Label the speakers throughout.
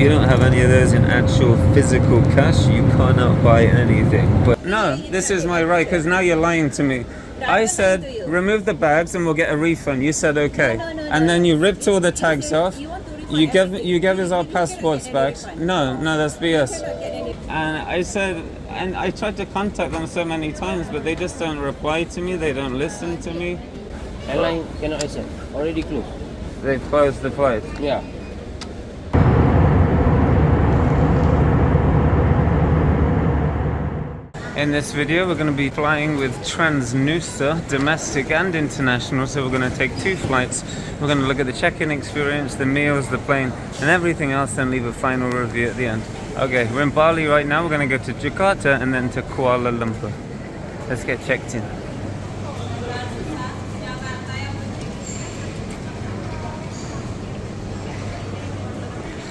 Speaker 1: you don't have any of those in actual physical cash, you cannot buy anything. But no, this is my right, because now you're lying to me. I said, remove the bags and we'll get a refund. You said okay. And then you ripped all the tags off. You gave us our passports back. No, that's BS. And I said, and I tried to contact them so many times, but they just don't reply to me. They don't listen to me.
Speaker 2: Airline cannot accept. Already closed.
Speaker 1: They've closed the flight.
Speaker 2: Yeah.
Speaker 1: In this video, we're going to be flying with TransNusa, domestic and international. So we're going to take 2 flights. We're going to look at the check-in experience, the meals, the plane, and everything else, and leave a final review at the end. Okay, we're in Bali right now. We're going to go to Jakarta and then to Kuala Lumpur. Let's get checked in.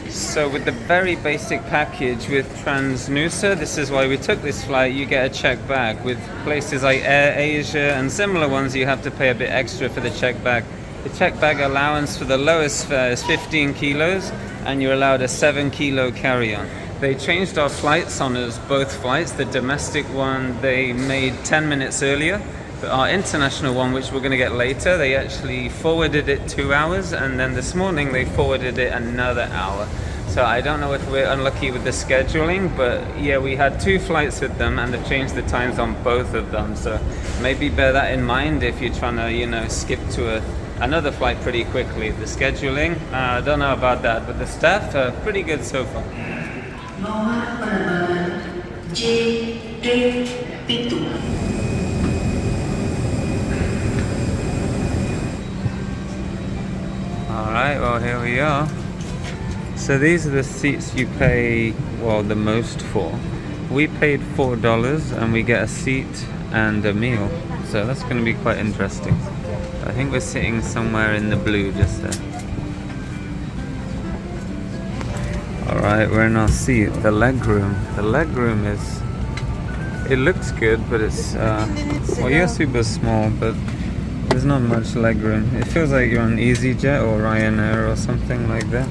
Speaker 1: So with the very basic package with TransNusa, this is why we took this flight, you get a check bag. With places like Air Asia and similar ones, you have to pay a bit extra for the check bag. The check bag allowance for the lowest fare is 15 kilos, and you're allowed a 7 kilo carry-on. They changed our flights on us, both flights. The domestic one they made 10 minutes earlier, but our international one, which we're going to get later, they actually forwarded it 2 hours, and then this morning they forwarded it another hour. So I don't know if we're unlucky with the scheduling, but yeah, we had 2 flights with them and they've changed the times on both of them. So maybe bear that in mind if you're trying to, skip to another flight pretty quickly. The scheduling, I don't know about that, but the staff are pretty good so far.
Speaker 3: Nomor penerbangan J7.
Speaker 1: Alright, well here we are. So these are the seats you pay, well, the most for. We paid $4 and we get a seat and a meal. So that's going to be quite interesting. I think we're sitting somewhere in the blue just there. Alright, we're in our seat, the legroom. The legroom is, it looks good, but it's, well, you're super small, but there's not much legroom. It feels like you're on EasyJet or Ryanair or something like that.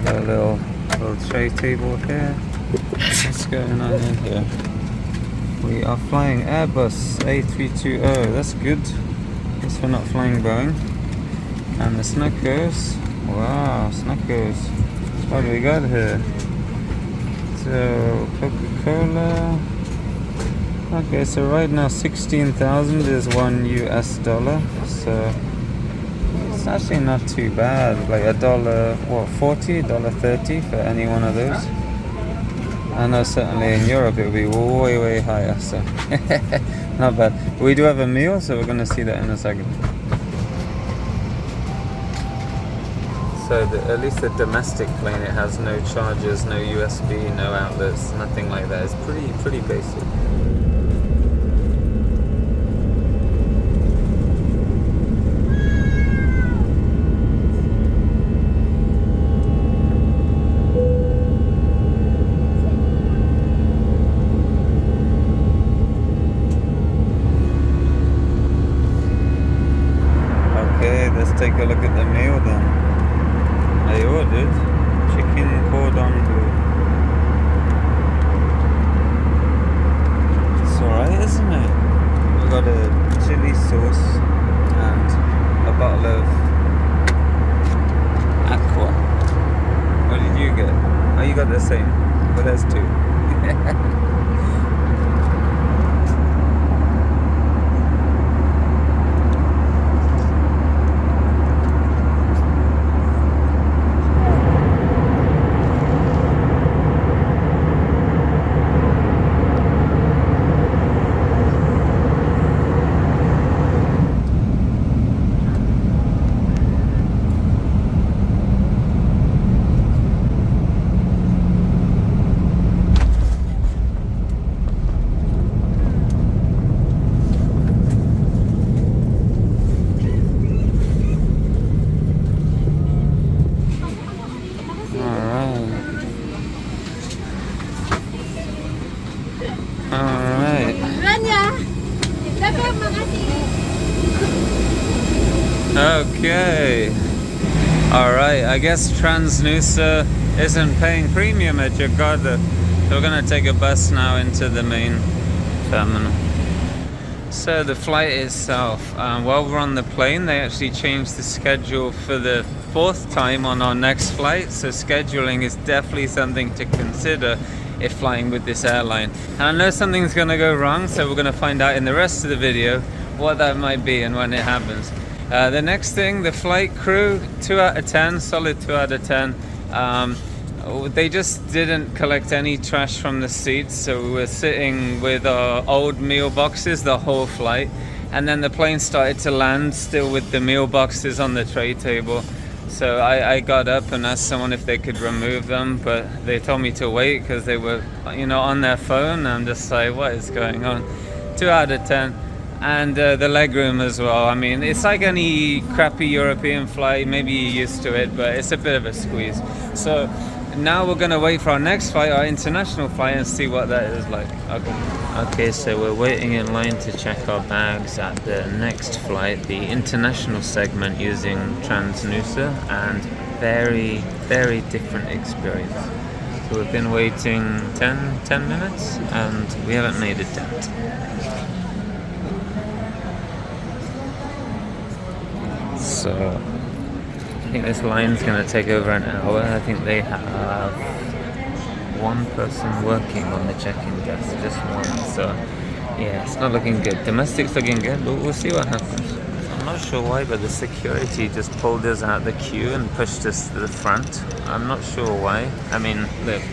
Speaker 1: Got a little tray table here. What's going on in here? We are flying Airbus A320. That's good. Guess we're not flying Boeing. And the snuggers. Wow, snuggers. What do we got here? So Coca-Cola. Okay, so right now 16,000 is $1 US. So it's actually not too bad. Like $1.40, $1.30 for any one of those. I know certainly in Europe it would be way higher. So not bad. We do have a meal, so we're going to see that in a second. So at least the domestic plane, it has no chargers, no USB, no outlets, nothing like that. It's pretty basic. Okay, let's take a look at the meal then. I ordered chicken cordon bleu. It's alright, isn't it? We got a chili sauce and a bottle of aqua. What did you get? Oh, you got the same. But there's 2. Okay. Alright, I guess TransNusa isn't paying premium at Jakarta. So we're going to take a bus now into the main terminal. So the flight itself, while we're on the plane, they actually changed the schedule for the 4th time on our next flight. So scheduling is definitely something to consider if flying with this airline. And I know something's going to go wrong, so we're going to find out in the rest of the video what that might be and when it happens. The next thing, the flight crew, 2 out of 10, solid 2 out of 10. They just didn't collect any trash from the seats, so we were sitting with our old meal boxes the whole flight, and then the plane started to land still with the meal boxes on the tray table. So I got up and asked someone if they could remove them, but they told me to wait because they were, on their phone. I'm just like, what is going on? 2 out of 10. And the legroom as well. I mean, it's like any crappy European flight. Maybe you're used to it, but it's a bit of a squeeze. So now we're going to wait for our next flight, our international flight, and see what that is like. Okay, so we're waiting in line to check our bags at the next flight, the international segment using TransNusa, and very, very different experience. So we've been waiting 10 minutes, and we haven't made a dent. So I think this line's going to take over an hour. I think they have one person working on the check-in desk, just one. So yeah, it's not looking good. Domestic's looking good, but we'll see what happens. I'm not sure why, but the security just pulled us out the queue and pushed us to the front. I'm not sure why. I mean, look,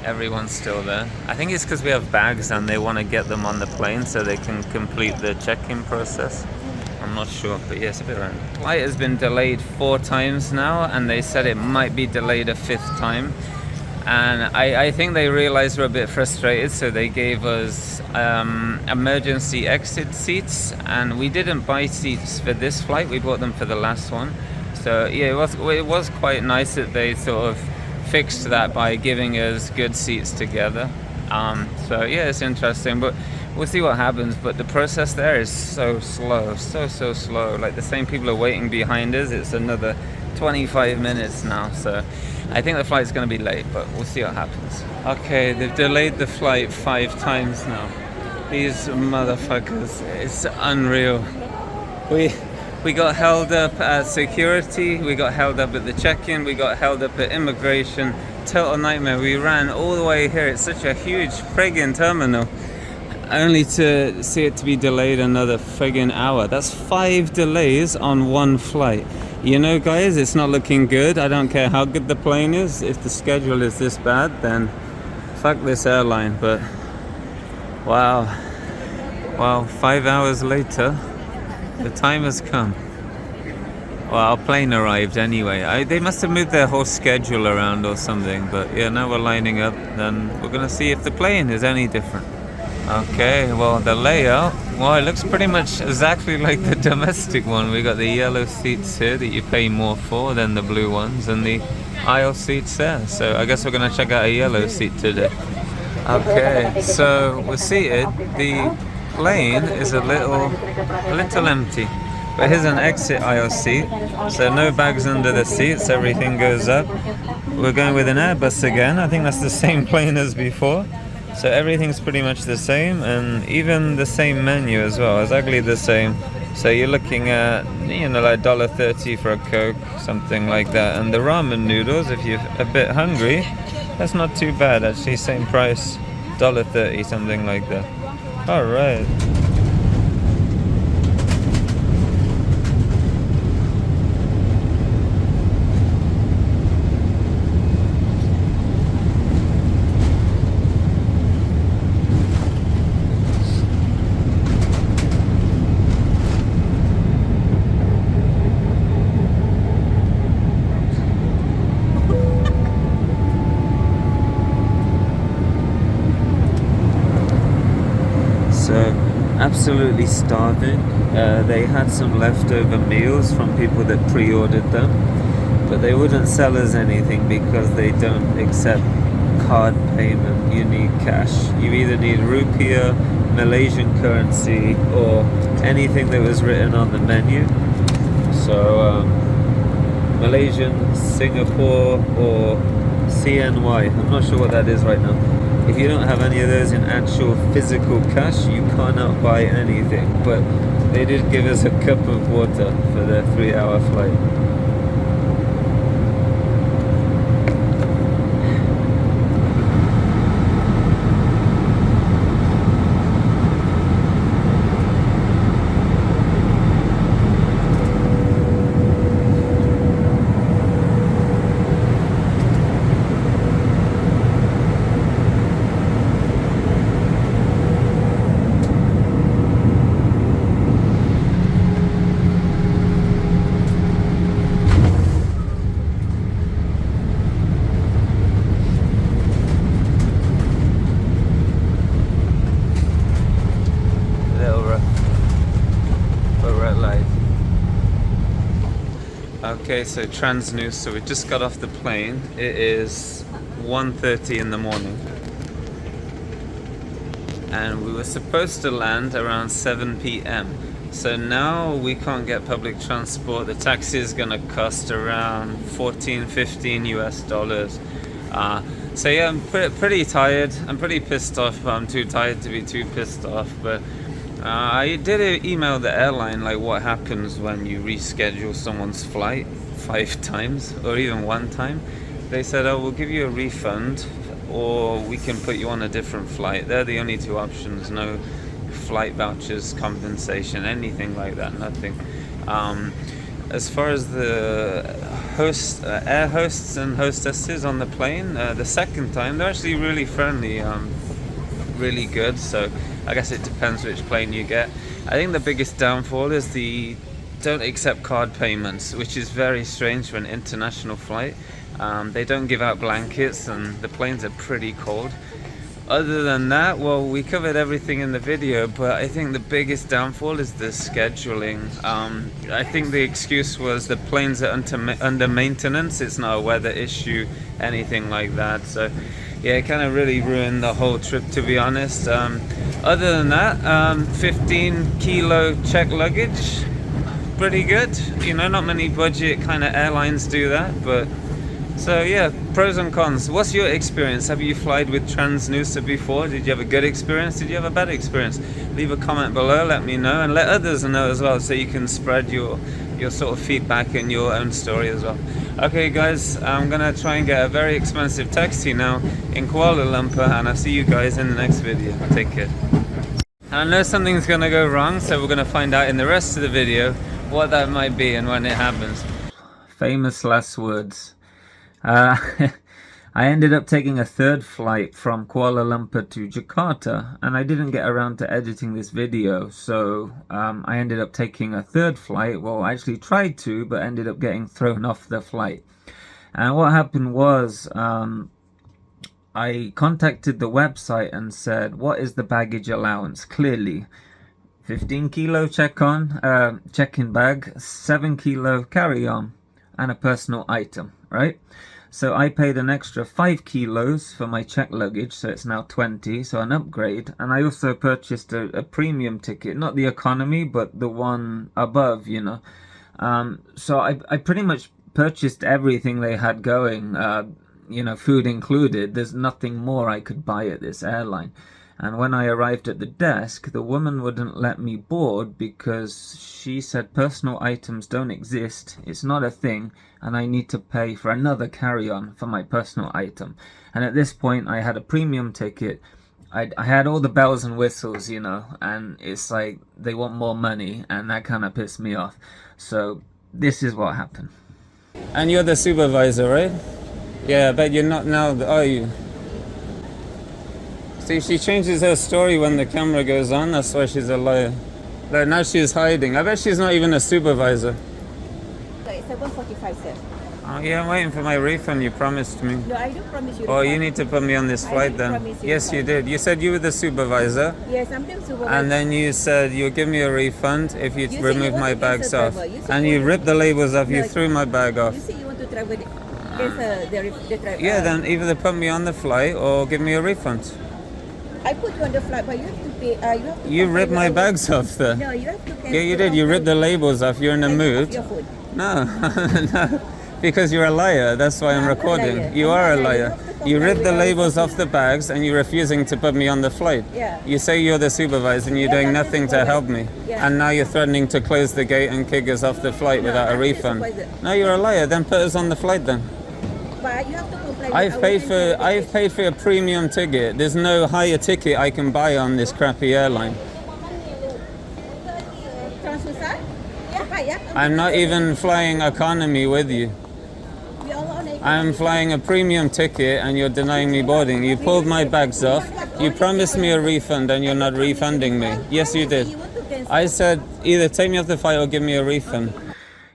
Speaker 1: everyone's still there. I think it's because we have bags and they want to get them on the plane so they can complete the check-in process. I'm not sure, but yeah, it's a bit random. The flight has been delayed 4 times now, and they said it might be delayed a 5th time. And I think they realized we're a bit frustrated, so they gave us emergency exit seats, and we didn't buy seats for this flight, we bought them for the last one. So yeah, it was quite nice that they sort of fixed that by giving us good seats together. So yeah, it's interesting, but we'll see what happens. But the process there is so slow, so slow. Like the same people are waiting behind us. It's another 25 minutes now, so I think the flight's going to be late, but we'll see what happens. Okay, they've delayed the flight 5 times now. These motherfuckers, it's unreal. We got held up at security, we got held up at the check-in, we got held up at immigration. Total nightmare. We ran all the way here. It's such a huge friggin' terminal, only to see it to be delayed another friggin' hour. That's 5 delays on one flight. Guys, it's not looking good. I don't care how good the plane is. If the schedule is this bad, then fuck this airline. But wow, 5 hours later, the time has come. Well, our plane arrived anyway. They must have moved their whole schedule around or something. But yeah, now we're lining up. Then we're gonna see if the plane is any different. Okay, well, the layout, it looks pretty much exactly like the domestic one. We got the yellow seats here that you pay more for than the blue ones, and the aisle seats there. So I guess we're gonna check out a yellow seat today. Okay, so we're seated. The plane is a little empty. But here's an exit aisle seat, so no bags under the seats, everything goes up. We're going with an Airbus again. I think that's the same plane as before. So everything's pretty much the same, and even the same menu as well, exactly the same. So you're looking at, like $1.30 for a Coke, something like that. And the ramen noodles, if you're a bit hungry, that's not too bad actually, same price, $1.30, something like that. Alright. Absolutely starving. They had some leftover meals from people that pre-ordered them, but they wouldn't sell us anything because they don't accept card payment. You need cash. You either need rupiah, Malaysian currency, or anything that was written on the menu. So Malaysian, Singapore, or CNY. I'm not sure what that is right now. If you don't have any of those in actual physical cash, you cannot buy anything. But they did give us a cup of water for the 3-hour flight. Okay, so TransNusa, we just got off the plane. It is 1:30 in the morning. And we were supposed to land around 7 p.m. So now we can't get public transport. The taxi is gonna cost around 14-15 US dollars. So yeah, I'm pretty tired. I'm pretty pissed off. I'm too tired to be too pissed off, but I did email the airline like what happens when you reschedule someone's flight 5 times or even 1 time. They said, oh, we'll give you a refund or we can put you on a different flight. They're the only 2 options. No flight vouchers, compensation, anything like that, nothing. As far as the air hosts and hostesses on the plane, the second time, they're actually really friendly, really good. So I guess it depends which plane you get. I think the biggest downfall is the don't accept card payments, which is very strange for an international flight. They don't give out blankets and the planes are pretty cold. Other than that, well, we covered everything in the video, but I think the biggest downfall is the scheduling. I think the excuse was the planes are under maintenance. It's not a weather issue, anything like that. So yeah, it kind of really ruined the whole trip, to be honest. Other than that, 15 kilo check luggage, pretty good. You know, not many budget kind of airlines do that, but so yeah, pros and cons. What's your experience? Have you flown with TransNusa before? Did you have a good experience? Did you have a bad experience? Leave a comment below, let me know, and let others know as well, so you can spread your sort of feedback and your own story as well. Okay guys, I'm gonna try and get a very expensive taxi now in Kuala Lumpur, and I'll see you guys in the next video. Take care. And I know something's gonna go wrong, so we're gonna find out in the rest of the video what that might be and when it happens. Famous last words. I ended up taking a 3rd flight from Kuala Lumpur to Jakarta, and I didn't get around to editing this video, so I ended up taking a 3rd flight. Well, I actually tried to, but ended up getting thrown off the flight. And what happened was I contacted the website and said, what is the baggage allowance? Clearly 15 kilo check-in bag, 7 kilo carry-on, and a personal item, right? So I paid an extra 5 kilos for my check luggage, so it's now 20, so an upgrade. And I also purchased a premium ticket, not the economy, but the one above, you know. So I pretty much purchased everything they had going, you know, food included. There's nothing more I could buy at this airline. And when I arrived at the desk, the woman wouldn't let me board because she said personal items don't exist, it's not a thing, and I need to pay for another carry-on for my personal item. And at this point, I had a premium ticket. I had all the bells and whistles, you know, and it's like they want more money, and that kind of pissed me off. So this is what happened. And you're the supervisor, right? Yeah, but you're not now, are you? See, she changes her story when the camera goes on. That's why she's a liar. Like, now she's hiding. I bet she's not even a supervisor.
Speaker 4: It's 7:45, sir.
Speaker 1: Oh yeah, I'm waiting for my refund you promised me.
Speaker 4: No, I don't promise you.
Speaker 1: Oh, you need to put me on this flight then. Yes, you did. You said you were the supervisor.
Speaker 4: Yes, I'm the supervisor.
Speaker 1: And then you said you'll give me a refund if you remove my bags off. And you ripped the labels off. You threw my bag off.
Speaker 4: You say you want to travel the travel.
Speaker 1: Yeah, then either put me on the flight or give me a refund.
Speaker 4: I put you on the flight, but you have to pay. You have to.
Speaker 1: You ripped my bags off there.
Speaker 4: No, you have to.
Speaker 1: Yeah, you did. You ripped the labels off. You're in the mood.
Speaker 4: Your food.
Speaker 1: No, no. Because you're a liar, that's why I'm
Speaker 4: I'm not a
Speaker 1: recording.
Speaker 4: liar.
Speaker 1: You
Speaker 4: I'm
Speaker 1: are a
Speaker 4: not a liar. You
Speaker 1: liar.
Speaker 4: have to comply
Speaker 1: You ripped the
Speaker 4: with our
Speaker 1: labels off
Speaker 4: safety.
Speaker 1: the bags and you're refusing to put me on the flight.
Speaker 4: Yeah.
Speaker 1: You say you're the supervisor and you're
Speaker 4: Yes,
Speaker 1: doing
Speaker 4: I'm the
Speaker 1: nothing to help me.
Speaker 4: supervisor. Yeah.
Speaker 1: And now you're threatening to close the gate and kick us off the flight
Speaker 4: No,
Speaker 1: without a
Speaker 4: I'm the
Speaker 1: refund.
Speaker 4: supervisor.
Speaker 1: No, you're a liar. Then put us on the flight then.
Speaker 4: But you have to comply with
Speaker 1: I've
Speaker 4: our
Speaker 1: paid
Speaker 4: entire
Speaker 1: for I've paid for a premium ticket. There's no higher ticket I can buy on this crappy airline.
Speaker 4: TransNusa? Yeah, right, yeah.
Speaker 1: I'm not even flying economy with you.
Speaker 4: We all on it.
Speaker 1: I'm flying a premium ticket and you're denying me boarding. You pulled my bags off. You promised me a refund and you're not refunding me. Yes, you did. I said either take me off the flight or give me a refund.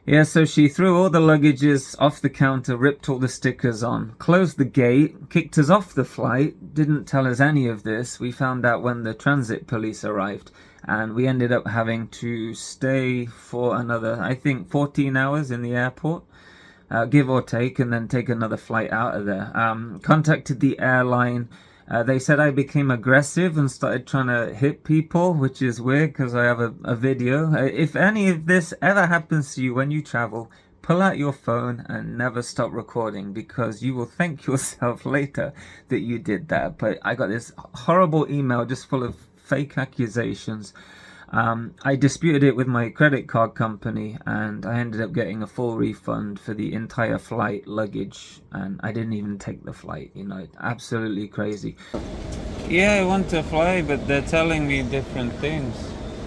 Speaker 1: Yeah, so she threw all the luggages off the counter, ripped all the stickers on, closed the gate, kicked us off the flight, didn't tell us any of this. We found out when the transit police arrived, and we ended up having to stay for another, I think, 14 hours in the airport, give or take, and then take another flight out of there. Contacted the airline. They said I became aggressive and started trying to hit people, which is weird because I have a video. If any of this ever happens to you when you travel, pull out your phone and never stop recording, because you will thank yourself later that you did that. But I got this horrible email just full of fake accusations. I disputed it with my credit card company and I ended up getting a full refund for the entire flight luggage, and I didn't even take the flight, you know, absolutely crazy. Yeah, I want to fly, but they're telling me different things.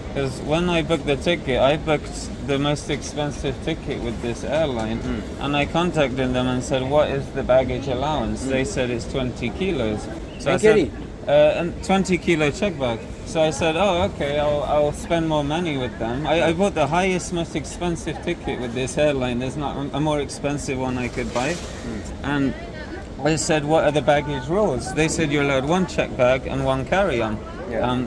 Speaker 1: Because when I booked the ticket, I booked the most expensive ticket with this airline, and I contacted them and said, what is the baggage allowance? They said it's 20 kilos. So I said, and 20 kilo check bag. So I said, oh, okay, I'll spend more money with them. I bought the highest, most expensive ticket with this airline. There's not a more expensive one I could buy. And I said, what are the baggage rules? They said you're allowed one check bag and one carry-on.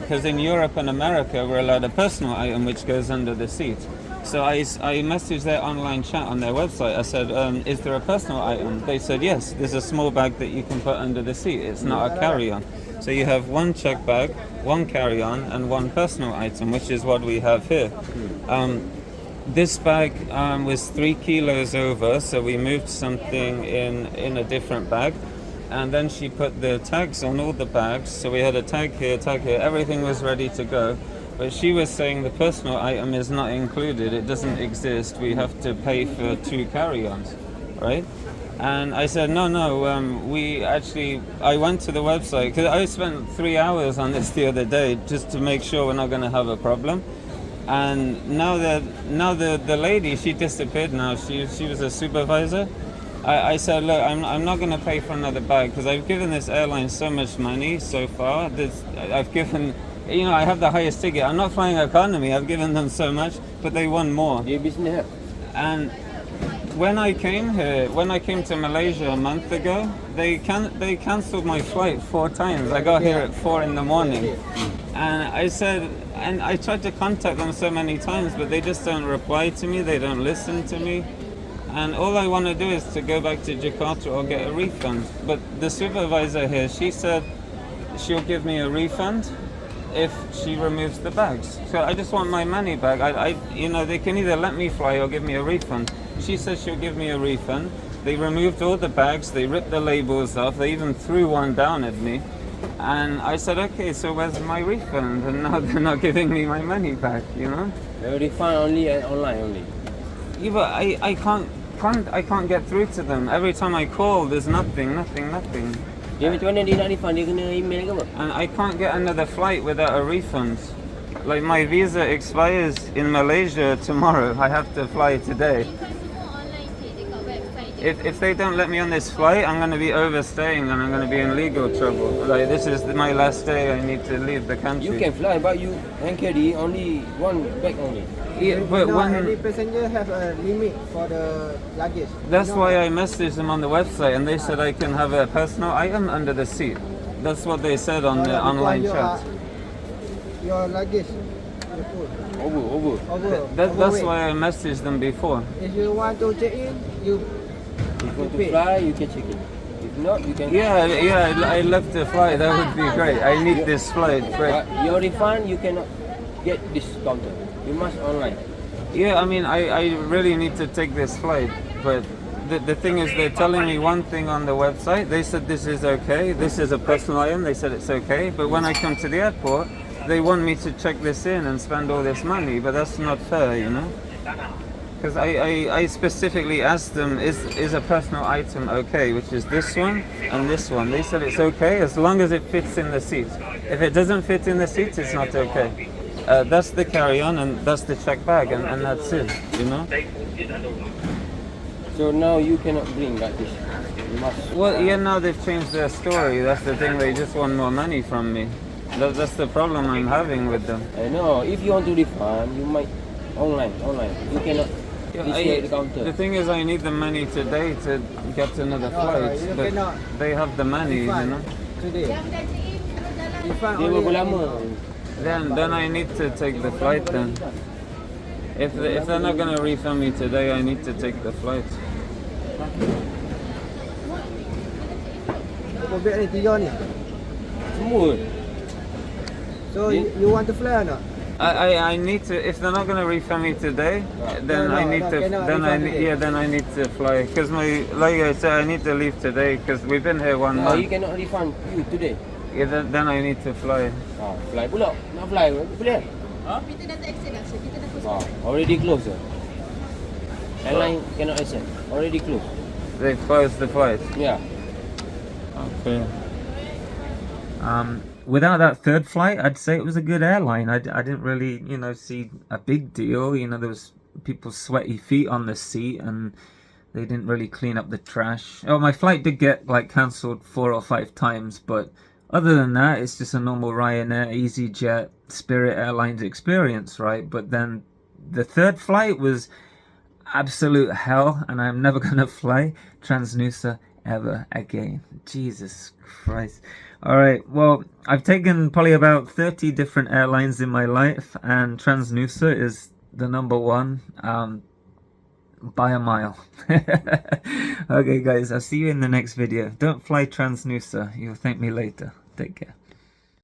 Speaker 1: Because in Europe and America, we're allowed a personal item which goes under the seat. So I messaged their online chat on their website. I said, is there a personal item? They said, yes, there's a small bag that you can put under the seat. It's not a carry-on. So you have one check bag, one carry-on, and one personal item, which is what we have here. This bag was 3 kilos over, so we moved something in a different bag. And then she put the tags on all the bags. So we had a tag here, everything was ready to go. But she was saying the personal item is not included, it doesn't exist, we have to pay for 2 carry-ons, right? And I said, no, I went to the website, because I spent 3 hours on this the other day just to make sure we're not going to have a problem. And now the lady, she disappeared now, she was a supervisor. I said, look, I'm not going to pay for another bag, because I've given this airline so much money so far. I've given, you know, I have the highest ticket. I'm not flying economy, I've given them so much, but they want more. And when I came to Malaysia a month ago, they cancelled my flight 4 times. I got here at 4 in the morning. And I said, and I tried to contact them so many times, but they just don't reply to me, they don't listen to me. And all I want to do is to go back to Jakarta or get a refund. But the supervisor here, she said she'll give me a refund if she removes the bags. So I just want my money back. You know, they can either let me fly or give me a refund. She said she'll give me a refund. They removed all the bags, they ripped the labels off, they even threw one down at me. And I said, okay, so where's my refund? And now they're not giving me my money back, you know?
Speaker 2: The refund only and online only.
Speaker 1: Yeah, but I can't get through to them. Every time I call, there's nothing.
Speaker 2: Dia macam mana dia nak refund? Dia kena email ke apa?
Speaker 1: And I can't get another flight without a refund. Like, my visa expires in Malaysia tomorrow. I have to fly today. If they don't let me on this flight, I'm going to be overstaying and I'm going to be in legal trouble. Like, this is my last day, I need to leave the country.
Speaker 2: You can fly, but you hand carry only one bag only.
Speaker 1: Yeah, but
Speaker 5: Every passenger have a limit for the luggage.
Speaker 1: that's why I messaged them on the website and they said I can have a personal item under the seat. That's what they said on the online chat.
Speaker 5: Your luggage, the food.
Speaker 2: Over.
Speaker 1: That's why I messaged them before.
Speaker 5: If you want to check in, you
Speaker 2: If you want to fly, you can check in. If not, you can.
Speaker 1: Yeah, I love to fly. That would be great. I need this flight.
Speaker 2: But your refund, you cannot get this counter. You must online.
Speaker 1: Yeah, I mean, I really need to take this flight, but the thing is, they're telling me one thing on the website. They said this is okay. This is a personal item. They said it's okay. But when I come to the airport, they want me to check this in and spend all this money. But that's not fair, you know. Because I specifically asked them, is a personal item okay? Which is this one and this one. They said it's okay as long as it fits in the seat. If it doesn't fit in the seat, it's not okay. That's the carry-on and that's the check bag, and that's it, you know.
Speaker 2: So now you cannot bring like this. You must.
Speaker 1: Well, yeah, now they've changed their story. That's the thing. They just want more money from me. That's the problem I'm having with them.
Speaker 2: I know. If you want to refund, you might online. You cannot. At the counter.
Speaker 1: The thing is, I need the money today to get another flight.
Speaker 5: you
Speaker 1: But
Speaker 5: cannot
Speaker 1: they have the money, you
Speaker 5: refund
Speaker 1: know.
Speaker 5: today. Refund
Speaker 2: Dia
Speaker 5: only
Speaker 2: berapa lama?
Speaker 1: Then I need to take the flight then. If they're not gonna refund me today, I need to take the flight.
Speaker 5: Bobek ni 3 ni.
Speaker 2: Semua.
Speaker 5: So you want to fly or not?
Speaker 1: I need to. If they're not gonna refund me today, then
Speaker 5: No,
Speaker 1: I need to.
Speaker 5: cannot
Speaker 1: Then I
Speaker 5: refund
Speaker 1: need,
Speaker 5: today.
Speaker 1: yeah. Then I need to fly. Because like I said, I need to leave today because we've been here 1
Speaker 2: No,
Speaker 1: month.
Speaker 2: you cannot refund you today.
Speaker 1: Yeah, then I need to fly.
Speaker 2: Fly pula. Nak fly boleh?
Speaker 4: Kita dah tak accept lah, so kita dah postpone.
Speaker 2: Already closed. Airline cannot accept. Already closed.
Speaker 1: They closed the flight.
Speaker 2: Yeah.
Speaker 1: Okay.
Speaker 6: Without that third flight, I'd say it was a good airline. I didn't really, see a big deal. There was people's sweaty feet on the seat, and they didn't really clean up the trash. Oh, my flight did get cancelled 4 or 5 times, but other than that, it's just a normal Ryanair, EasyJet, Spirit Airlines experience, right? But then the third flight was absolute hell, and I'm never gonna fly TransNusa ever again. Jesus Christ. Alright, well, I've taken probably about 30 different airlines in my life, and TransNusa is the number one by a mile. Okay guys, I'll see you in the next video. Don't fly TransNusa, you'll thank me later. Take care.